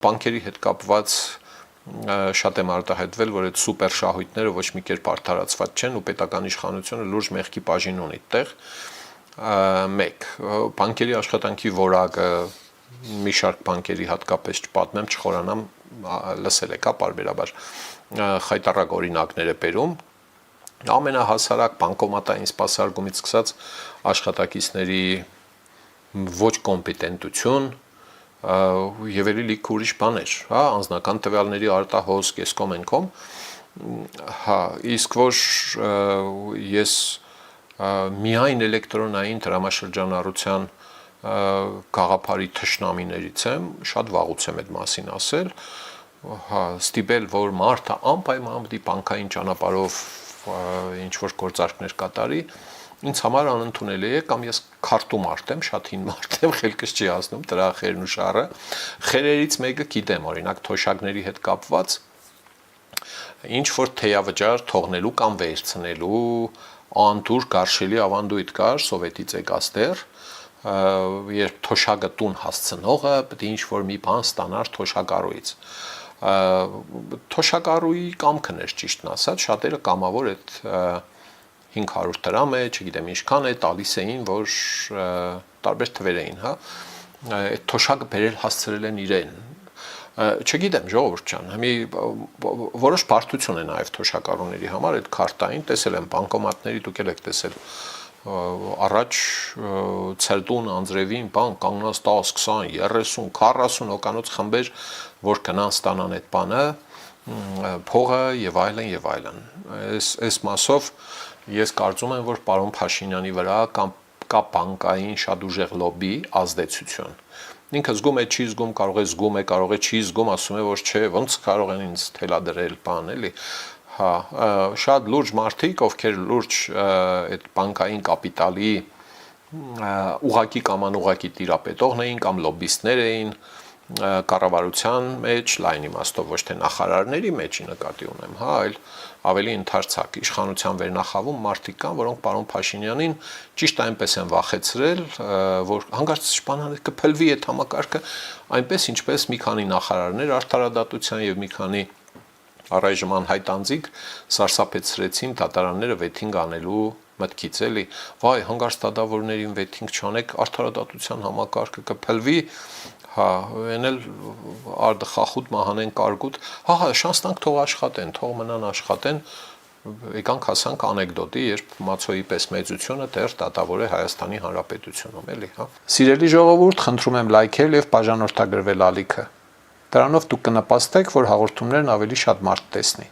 Բանկերի հետ կապված շատ եմ արտահայտվել, որ այդ սուպեր շահույթները ոչ մի կերպ արդարացված չեն ու պետական իշխանությունը լուրջ մեղքի բաժին ունի այդտեղ։ Մեկ բանկերի աշխատանքի որակը մի շարք բանկերի հատկապես չպատմեմ, չխորանամ, լսել եք, պարբերաբար խայտառակ օրինակներ է բերում։ Ամենահասարակ բանկոմատային սպասարկումից սկսած աշխատակիցների ոչ կոմպետենտություն եւ էլի լիք ուրիշ բաներ, հա, անձնական տվյալների արտահոսք, էսկոմենկոմ, հա, իսկ որ ես միայն էլեկտրոնային դրամաշրջանառության գաղափարի թշնամիներից եմ, շատ վաղուց եմ այդ մասին ասել, հա, ստիպել, որ մարդը անպայման պետք է բանկային ճանապարհով ինչ որ գործարքներ կատարի, ինձ համար անընդունելի է, կամ ես քարտու մարդ եմ, շատ հին մարդ եմ, խելքս չի հասնում դրա խերն ու շարը։ Խերերից մեկը գիտեմ, օրինակ թոշակների հետ կապված ինչ որ թեյավճար թողնելու կամ վերցնելու անտուր գարշելի ավանդույթ կար սովետից եկած դեռ, երբ թոշակը տուն հասցնողը պետք է ինչ որ մի բան ստանար թոշակառուից։ Թոշակառուի կամքն էր ճիշտն ասած, շատերը կամավոր այդ 500 դրամ է, չգիտեմ ինչքան է, տալիս էին, որ տարբեր թվեր էին, հա, այդ թոշակը բերել հասցրել են իրեն, չգիտեմ, ժողովուրդ ջան, հիմի որոշ բարդություն է նաև թոշակառուների համար, այդ քարտային, տեսել եմ բանկոմատների, դուք եք տեսել, առաջ ցերտուն անձրևին բան կանգնած 10, 20, 30, 40 օկանոց խմբեր, որ գնան ստանան այդ բանը, փողը եւ այլն, այս մասով ես կարծում եմ, որ պարոն Փաշինյանի վրա կա բանկային շատ ուժեղ լոբի ազդեցություն։ Ինքը զգում է, չի զգում, կարող է զգում է, կարող է չի զգում, ասում է, որ չէ, ոնց կարող են ինձ թելադրել բան, էլի։ Հա, շատ լուրջ մարդիկ, ովքեր լուրջ այդ բանկային կապիտալի ուղակի կամ անուղակի տիրապետողն էին կամ լոբիստներ էին կառավարության մեջ, լայն իմաստով ոչ թե նախարարների մեջի նկատի ունեմ, հա, այլ ավելի ընդարձակ իշխանության վերնախավում մարդիկ կան, որոնք պարոն Փաշինյանին ճիշտ այնպես են վախեցրել, որ հանկարծ շփանանը կփլվի այդ համակարգը այնպես, ինչպես մի քանի նախարարներ արդարադատության եւ մի քանի առայժմ անհայտ անձիկ սարսափեցրեցին դատարանները վեթինգ անելու մտքից, էլի, վայ, հանկարծ դատավորներին վեթինգ չանեք, արդարադատության համակարգը կփլվի, հա, այն էլ արտխախուտ մահանեն կարգուտ, հա, շանս տանք թող աշխատեն, թող մնան աշխատեն, եկանք հասանք անեկդոտի, երբ Մացոյի պես մեծությունը դեռ դատավոր է Հայաստանի Հանրապետությունում, էլի, հա։ Սիրելի ժողովուրդ, խնդրում եմ լայքել եւ բաժանորդագրվել ալիքը։ Դրանով դուք կնպաստեք, որ հաղորդումներն ավելի շատ մարդ տեսնի։